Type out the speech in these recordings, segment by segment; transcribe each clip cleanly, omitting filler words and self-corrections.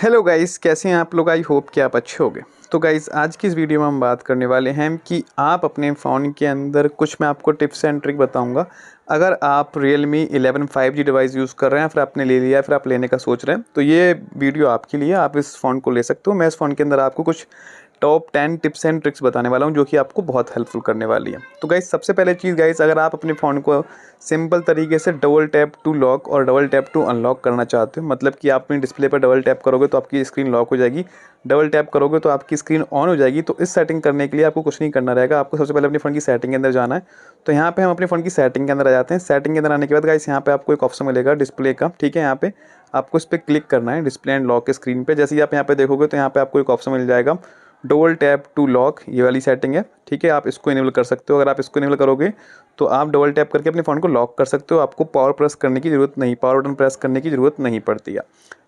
Hello guys, कैसे हैं आप लोग। आई होप कि आप अच्छे होंगे। तो गाइस, आज की इस वीडियो में हम बात करने वाले हैं कि आप अपने फ़ोन के अंदर कुछ मैं आपको टिप्स एंड ट्रिक बताऊंगा। अगर आप Realme 11 5G डिवाइस यूज़ कर रहे हैं, फिर आपने ले लिया है, फिर आप लेने का सोच रहे हैं, तो ये वीडियो आपके लिए। आप इस फ़ोन को ले सकते हो। मैं इस फ़ोन के अंदर आपको कुछ टॉप 10 टिप्स एंड ट्रिक्स बताने वाला हूँ जो कि आपको बहुत हेल्पफुल करने वाली है। तो गाइस, सबसे पहले चीज़ गाइस, अगर आप अपने फ़ोन को सिंपल तरीके से डबल टैप टू लॉक और डबल टैप टू अनलॉक करना चाहते हो, मतलब कि आप अपनी डिस्प्ले पर डबल टैप करोगे तो आपकी स्क्रीन लॉक हो जाएगी, डबल टैप करोगे तो आपकी स्क्रीन ऑन हो जाएगी। तो इस सेटिंग करने के लिए आपको कुछ नहीं करना रहेगा। आपको सबसे पहले अपने फ़ोन की सेटिंग के अंदर जाना है। तो यहाँ पे हम अपने फ़ोन की सेटिंग के अंदर आ जाते हैं। सेटिंग के अंदर आने के बाद गाइस, यहाँ पे आपको एक ऑप्शन मिलेगा डिस्प्ले का, ठीक है। यहाँ पे आपको इस पर क्लिक करना है, डिस्प्ले एंड लॉक के स्क्रीन पे। जैसे ही आप यहाँ पे देखोगे तो यहाँ पे आपको एक ऑप्शन मिल जाएगा डबल टैप टू लॉक, ये वाली सेटिंग है, ठीक है। आप इसको इनेबल कर सकते हो। अगर आप इसको इनेबल करोगे तो आप डबल टैप करके अपने फ़ोन को लॉक कर सकते हो। आपको पावर प्रेस करने की ज़रूरत नहीं, पावर बटन प्रेस करने की ज़रूरत नहीं पड़ती है।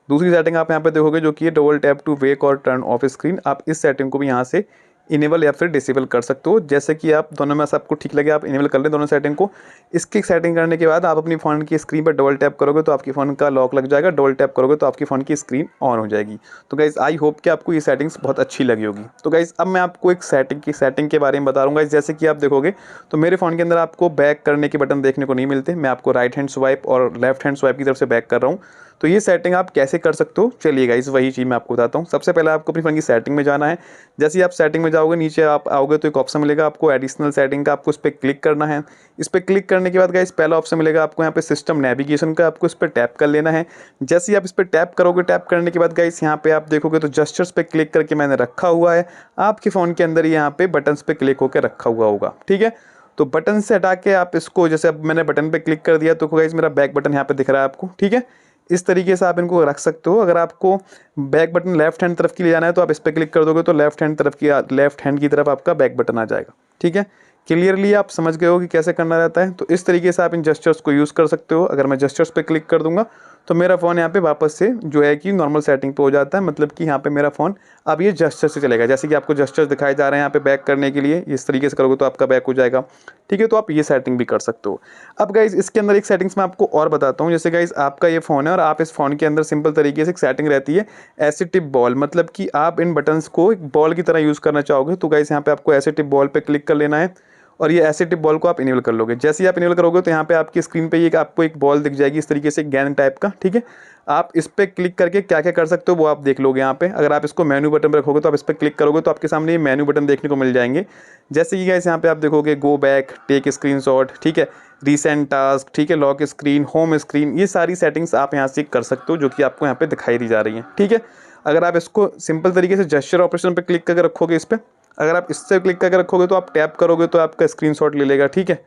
दूसरी सेटिंग आप यहाँ पे देखोगे जो कि है डबल टैप टू वेक और टर्न ऑफ स्क्रीन। आप इस सेटिंग को भी यहाँ से इनेबल या फिर डिसेबल कर सकते हो, जैसे कि आप दोनों में से आपको ठीक लगे आप इनेबल कर लें दोनों सेटिंग को। इसकी सेटिंग करने के बाद आप अपनी फ़ोन की स्क्रीन पर डबल टैप करोगे तो आपकी फ़ोन का लॉक लग जाएगा, डबल टैप करोगे तो आपकी फ़ोन की स्क्रीन ऑन हो जाएगी। तो गाइज़, आई होप कि आपको ये सेटिंग्स बहुत अच्छी लगी होगी। तो गाइज़, अब मैं आपको एक सेटिंग के बारे में बता रहा हूँ। जैसे कि आप देखोगे तो मेरे फ़ोन के अंदर आपको बैक करने के बटन देखने को नहीं मिलते। मैं आपको राइट हैंड स्वाइप और लेफ्ट हैंड स्वाइप की तरफ से बैक कर रहा हूँ। तो ये सेटिंग आप कैसे कर सकते हो, चलिए गाइस वही चीज़ मैं आपको बताता हूँ। सबसे पहले आपको अपनी फ़ोन की सेटिंग में जाना है। जैसे ही आप सेटिंग में जाओगे, नीचे आप आओगे तो एक ऑप्शन मिलेगा आपको एडिशनल सेटिंग का, आपको इस पर क्लिक करना है। इस पर क्लिक करने के बाद गाइस, पहला ऑप्शन मिलेगा आपको यहाँ पे सिस्टम नेविगेशन का, आपको इस पर टैप कर लेना है। जैसे ही आप इस पर टैप करोगे, टैप करने के बाद गाइस यहाँ पे आप देखोगे तो जस्चर्स पे क्लिक करके मैंने रखा हुआ है। आपके फ़ोन के अंदर यहाँ पे बटन्स पे क्लिक होकर रखा हुआ होगा, ठीक है। तो बटन से हटा के आप इसको, जैसे अब मैंने बटन पे क्लिक कर दिया तो गाइस मेरा बैक बटन यहाँ पे दिख रहा है आपको, ठीक है। इस तरीके से आप इनको रख सकते हो। अगर आपको बैक बटन लेफ्ट हैंड तरफ के लिए जाना है तो आप इस पर क्लिक कर दोगे तो लेफ्ट हैंड की तरफ आपका बैक बटन आ जाएगा, ठीक है। क्लियरली आप समझ गए हो कि कैसे करना रहता है। तो इस तरीके से आप इन जस्चर्स को यूज़ कर सकते हो। अगर मैं जस्चर्स पे क्लिक कर दूंगा तो मेरा फ़ोन यहाँ पे वापस से जो है कि नॉर्मल सेटिंग पे हो जाता है, मतलब कि यहाँ पे मेरा फ़ोन अब ये जस्चर से चलेगा। जैसे कि आपको जस्चर्स दिखाए जा रहे हैं यहाँ पे बैक करने के लिए, इस तरीके से करोगे तो आपका बैक हो जाएगा, ठीक है। तो आप ये सेटिंग भी कर सकते हो। अब गाइज, इसके अंदर एक सेटिंग्स मैं आपको और बताता हूँ। जैसे गाइज, आपका ये फ़ोन है और आप इस फ़ोन के अंदर सिंपल तरीके से एक सेटिंग रहती है ऐसे टिप बॉल, मतलब कि आप इन बटन्स को एक बॉल की तरह यूज़ करना चाहोगे तो गाइज यहाँ पे आपको ऐसे टिप बॉल पे क्लिक कर लेना है और ये ऐसे टिप बॉल को आप इनेबल कर लोगे। जैसे ही आप इनेबल करोगे तो यहाँ पे आपकी स्क्रीन पे ये आपको एक बॉल दिख जाएगी इस तरीके से, गेंद टाइप का, ठीक है। आप इस पर क्लिक करके क्या क्या कर सकते हो वो आप देख लोगे यहाँ पे। अगर आप इसको मेनू बटन पर रखोगे तो आप इस पर क्लिक करोगे तो आपके सामने ये मेनू बटन देखने को मिल जाएंगे। जैसे कि गाइस यहाँ पे आप देखोगे गो बैक, टेक स्क्रीनशॉट, ठीक है, रीसेंट टास्क, ठीक है, लॉक स्क्रीन, होम स्क्रीन, ये सारी सेटिंग्स आप यहाँ से कर सकते हो जो कि आपको यहाँ पे दिखाई दी जा रही हैं, ठीक है। अगर आप इसको सिंपल तरीके से जेस्चर ऑपरेशन पे क्लिक करके रखोगे इस पर, अगर आप इससे क्लिक करके रखोगे तो आप टैप करोगे तो आपका स्क्रीनशॉट ले लेगा, ठीक है।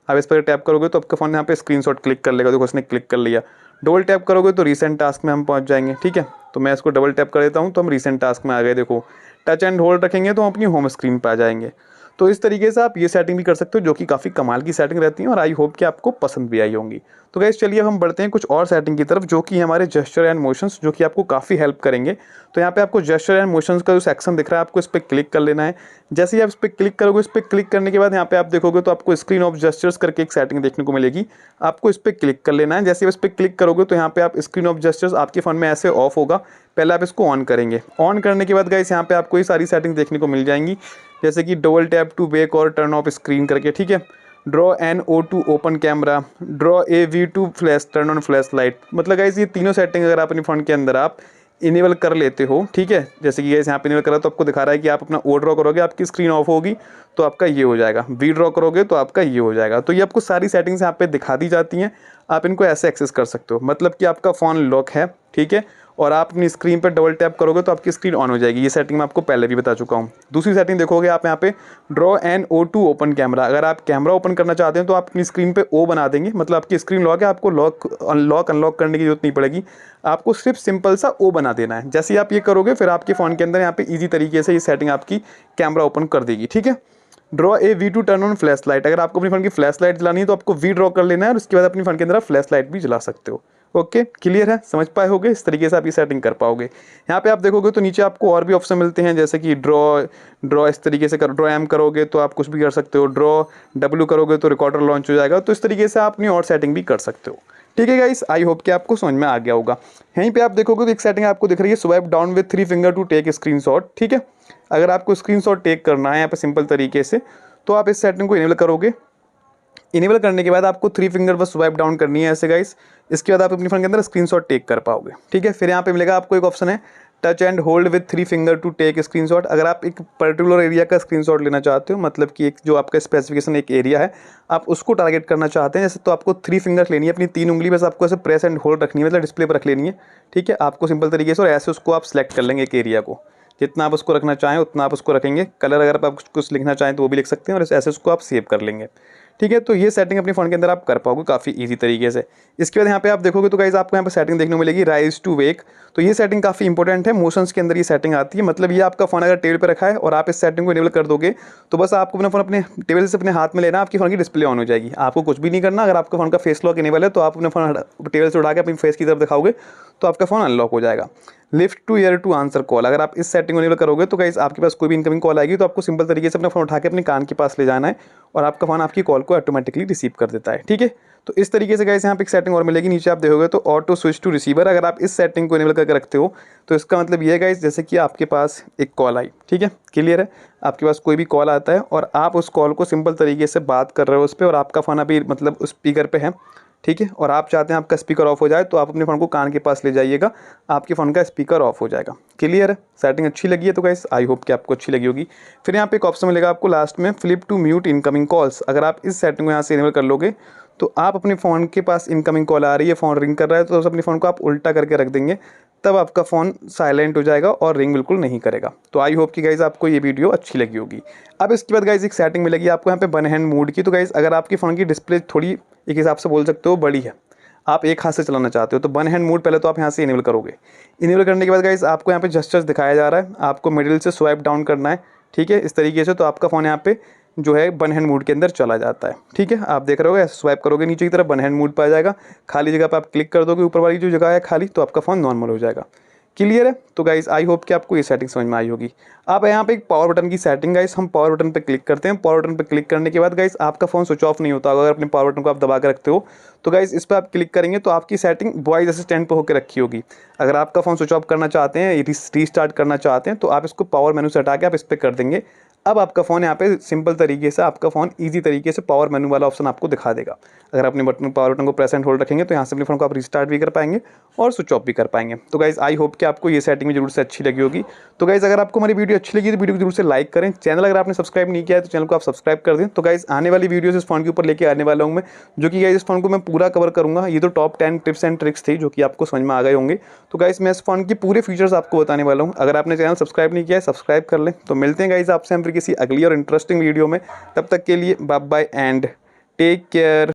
आप इस पर टैप करोगे तो आपका फ़ोन यहाँ पे स्क्रीनशॉट क्लिक कर लेगा। देखो उसने क्लिक कर लिया। डबल टैप करोगे तो रीसेंट टास्क में हम पहुँच जाएंगे, ठीक है। तो मैं इसको डबल टैप कर देता हूँ तो हम रीसेंट टास्क में आ गए। देखो टच एंड होल्ड रखेंगे तो हम अपनी होम स्क्रीन पर आ जाएंगे। तो इस तरीके से आप ये सेटिंग भी कर सकते हो जो कि काफ़ी कमाल की सेटिंग रहती है और आई होप कि आपको पसंद भी आई होंगी। तो गाइस, चलिए अब हम बढ़ते हैं कुछ और सेटिंग की तरफ जो कि हमारे जेस्चर एंड मोशंस, जो कि आपको काफ़ी हेल्प करेंगे। तो यहाँ पे आपको जेस्चर एंड मोशंस का जो सेक्शन दिख रहा है आपको इस पर क्लिक कर लेना है। जैसे ही आप इस पर क्लिक करोगे, इस पर क्लिक करने के बाद यहाँ पे आप देखोगे तो आपको स्क्रीन ऑफ जेस्चर्स करके एक सेटिंग देखने को मिलेगी। आपको इस पर क्लिक कर लेना है। जैसे ही इस पर क्लिक करोगे तो यहाँ पे आप स्क्रीन ऑफ जेस्चर्स आपके फ़ोन में ऐसे ऑफ होगा। पहले आप इसको ऑन करेंगे। ऑन करने के बाद गाइस यहाँ पे आपको ये सारी सेटिंग देखने को मिल जाएंगी, जैसे कि डबल टैप टू वेक और टर्न ऑफ स्क्रीन करके, ठीक है। Draw N O to open camera, draw A V to flash, turn on flash light. मतलब गाइस, ये तीनों सेटिंग अगर आप अपने फ़ोन के अंदर आप इनेबल कर लेते हो, ठीक है। जैसे कि गाइस यहाँ पे इनेबल करा तो आपको दिखा रहा है कि आप अपना ओ ड्रॉ करोगे आपकी स्क्रीन ऑफ होगी तो आपका ये हो जाएगा, वी ड्रॉ करोगे तो आपका ये हो जाएगा। तो ये आपको सारी सेटिंग्स यहाँ पे दिखा दी जाती हैं। आप इनको ऐसे एक्सेस कर सकते हो, मतलब कि आपका फ़ोन लॉक है, ठीक है, और आप अपनी स्क्रीन पर डबल टैप करोगे तो आपकी स्क्रीन ऑन हो जाएगी। ये सेटिंग मैं आपको पहले भी बता चुका हूँ। दूसरी सेटिंग देखोगे आप यहाँ पे draw N O to open camera. अगर आप कैमरा ओपन करना चाहते हैं तो आप अपनी स्क्रीन पे ओ बना देंगे, मतलब आपकी स्क्रीन लॉक है, आपको लॉक अनलॉक करने की जरूरत नहीं पड़ेगी, आपको सिर्फ सिंपल सा ओ बना देना है। जैसे ही आप ये करोगे फिर आपके फ़ोन के अंदर यहाँ पे ईजी तरीके से ये सेटिंग आपकी कैमरा ओपन कर देगी, ठीक है। Draw A V to turn on flash light. अगर आपको अपनी फ़ोन की फ्लैश लाइट जलानी है तो आपको वी ड्रॉ कर लेना है और उसके बाद अपनी फ़ोन के अंदर फ्लैश लाइट भी जला सकते हो। ओके, क्लियर है, समझ पाए होगे। इस तरीके से आप ये सेटिंग कर पाओगे। यहाँ पे आप देखोगे तो नीचे आपको और भी ऑप्शन मिलते हैं, जैसे कि ड्रॉ इस तरीके से ड्रॉ एम करोगे तो आप कुछ भी कर सकते हो, ड्रॉ डब्ल्यू करोगे तो रिकॉर्डर लॉन्च हो जाएगा। तो इस तरीके से आप अपनी और सेटिंग भी कर सकते हो, ठीक है गाइस, आई होप कि आपको समझ में आ गया होगा। यहीं पे आप देखोगे तो एक सेटिंग आपको दिख रही है, swipe down with 3 finger to take screenshot. ठीक है, अगर आपको स्क्रीनशॉट टेक करना है यहाँ पे सिंपल तरीके से, तो आप इस सेटिंग को इनेबल करोगे। इनेबल करने के बाद आपको 3 फिंगर बस स्वाइप डाउन करनी है ऐसे गाइस। इसके बाद आप अपनी फ़ोन के अंदर स्क्रीनशॉट टेक कर पाओगे। ठीक है, फिर यहाँ पे मिलेगा आपको एक ऑप्शन है touch and hold with 3 finger to take screenshot. अगर आप एक पर्टिकुलर एरिया का स्क्रीनशॉट लेना चाहते हो, मतलब कि एक जो आपका स्पेसिफिकेशन एक एरिया है, आप उसको टारगेट करना चाहते हैं जैसे, तो आपको 3 फिंगर लेनी है, अपनी 3 उंगली बस आपको ऐसे प्रेस एंड होल्ड रखनी है, मतलब डिस्प्ले पर रख लेनी है। ठीक है, आपको सिंपल तरीके से, और ऐसे उसको आप सेलेक्ट कर लेंगे एक एरिया को, जितना आप उसको रखना चाहें उतना आप उसको रखेंगे। कलर अगर आप कुछ लिखना चाहें तो वो भी लिख सकते हैं, और ऐसे उसको आप सेव कर लेंगे। ठीक है, तो ये सेटिंग अपने फ़ोन के अंदर आप कर पाओगे काफ़ी इजी तरीके से। इसके बाद यहाँ पे आप देखोगे तो गाइस आपको यहाँ पे सेटिंग देखने को मिलेगी राइज टू वेक। तो ये सेटिंग काफ़ी इंपॉर्टेंट है, मोशंस के अंदर ये सेटिंग आती है। मतलब ये आपका फ़ोन अगर टेबल पे रखा है और आप इस सेटिंग को इनेबल कर दोगे, तो बस आपको अपना फ़ोन अपने टेबल से अपने हाथ में लेना, आपकी फ़ोन की डिस्प्ले ऑन हो जाएगी। आपको कुछ भी नहीं करना। अगर आपका फ़ोन का फेस लॉक इनेबल है तो आप अपने फ़ोन टेबल से उठा के अपनी फेस की तरफ दिखाओगे तो आपका फ़ोन अनलॉक हो जाएगा। Lift to ear to answer call, अगर आप इस सेटिंग को इनेबल करोगे तो गाइस आपके पास कोई भी इनकमिंग कॉल आएगी तो आपको सिंपल तरीके से अपना फ़ोन उठा के अपने कान के पास ले जाना है और आपका फ़ोन आपकी कॉल को ऑटोमेटिकली रिसीव कर देता है। ठीक है, तो इस तरीके से गाइस यहाँ पे एक सेटिंग और मिलेगी। नीचे आप देखोगे तो ऑटो स्विच टू रिसीवर, अगर आप इस सेटिंग को इनेबल करके रखते हो तो इसका मतलब ये है गाइस, जैसे कि आपके पास एक कॉल आई, ठीक है, क्लियर है, आपके पास कोई भी कॉल आता है और आप उस कॉल को सिंपल तरीके से बात कर रहे हो उस पर, और आपका फ़ोन अभी मतलब उस स्पीकर पे है। ठीक है, और आप चाहते हैं आपका स्पीकर ऑफ हो जाए, तो आप अपने फ़ोन को कान के पास ले जाइएगा, आपके फ़ोन का स्पीकर ऑफ हो जाएगा। क्लियर है, सेटिंग अच्छी लगी है तो गाइस आई होप कि आपको अच्छी लगी होगी। फिर यहाँ पे एक ऑप्शन मिलेगा आपको लास्ट में, flip to mute incoming calls. अगर आप इस सेटिंग को यहाँ से इनेबल कर लोगे तो आप अपने फ़ोन के पास इनकमिंग कॉल आ रही है, फ़ोन रिंग कर रहा है, तो अपने फ़ोन को आप उल्टा करके रख देंगे, तब आपका फ़ोन साइलेंट हो जाएगा और रिंग बिल्कुल नहीं करेगा। तो आई होप कि गाइज़ आपको ये वीडियो अच्छी लगी होगी। अब इसके बाद गाइज़ एक सेटिंग मिलेगी आपको यहाँ पे वन हैंड मोड की। तो गाइज़ अगर आपकी फ़ोन की डिस्प्ले थोड़ी एक हिसाब से बोल सकते हो बड़ी है, आप एक हाथ से चलाना चाहते हो, तो वन हैंड मोड पहले तो आप यहाँ से इनेबल करोगे। इनेबल करने के बाद गाइस आपको यहाँ पे जस्टर्स दिखाया जा रहा है, आपको मिडिल से स्वाइप डाउन करना है। ठीक है, इस तरीके से, तो आपका फ़ोन यहाँ पे जो है वन हैंड मोड के अंदर चला जाता है। ठीक है, आप देख रहे हो, स्वाइप करोगे नीचे की तरफ वन हैंड मोड पर आ जाएगा, खाली जगह पर आप क्लिक कर दोगे, ऊपर वाली जो जगह है खाली, तो आपका फ़ोन नॉर्मल हो जाएगा। क्लियर है, तो गाइस आई होप कि आपको ये सेटिंग समझ में आई होगी। अब यहाँ पे एक पावर बटन की सेटिंग, गाइस हम पावर बटन पे क्लिक करते हैं। पावर बटन पे क्लिक करने के बाद गाइस आपका फ़ोन स्विच ऑफ नहीं होता, अगर अपने पावर बटन को आप दबा के रखते हो तो गाइस इस पर आप क्लिक करेंगे तो आपकी सेटिंग वॉइस असिस्टेंट पे होकर रखी होगी। अगर आपका फ़ोन स्विच ऑफ करना चाहते हैं, रीस्टार्ट करना चाहते हैं, तो आप इसको पावर मेनू से हटा के आप इस पर कर देंगे। अब आपका फ़ोन यहाँ पे सिंपल तरीके से, आपका फ़ोन इजी तरीके से पावर मेनू वाला ऑप्शन आपको दिखा देगा। अगर अपने पावर बटन को प्रेस एंड होल्ड रखेंगे तो यहाँ से अपने फ़ोन को आप रिस्टार्ट भी कर पाएंगे और स्विच ऑफ भी कर पाएंगे। तो गाइज़ आई होप कि आपको ये सेटिंग जरूर से अच्छी लगी होगी। तो गाइज़ अगर आपको हमारी वीडियो अच्छी लगी तो वीडियो को जरूर से लाइक करें। चैनल अगर आपने सब्सक्राइब नहीं किया है तो चैनल को आप सब्सक्राइब कर दें। तो गाइज़ आने वाली वीडियोस इस फोन के ऊपर लेके आने वाला हूँ मैं, जो कि गाइज़ इस फोन को मैं पूरा कवर करूँगा। ये तो टॉप 10 टिप्स एंड ट्रिक्स थी जो कि आपको समझ में आ गए होंगे। तो गाइज़ मैं इस फोन के पूरे फीचर्स आपको बताने वाला हूँ। अगर आपने चैनल सब्सक्राइब नहीं किया है, सब्सक्राइब कर लें। तो मिलते हैं गाइज़ आपसे हम फिर किसी अगली और इंटरेस्टिंग वीडियो में। तब तक के लिए bye bye and take care.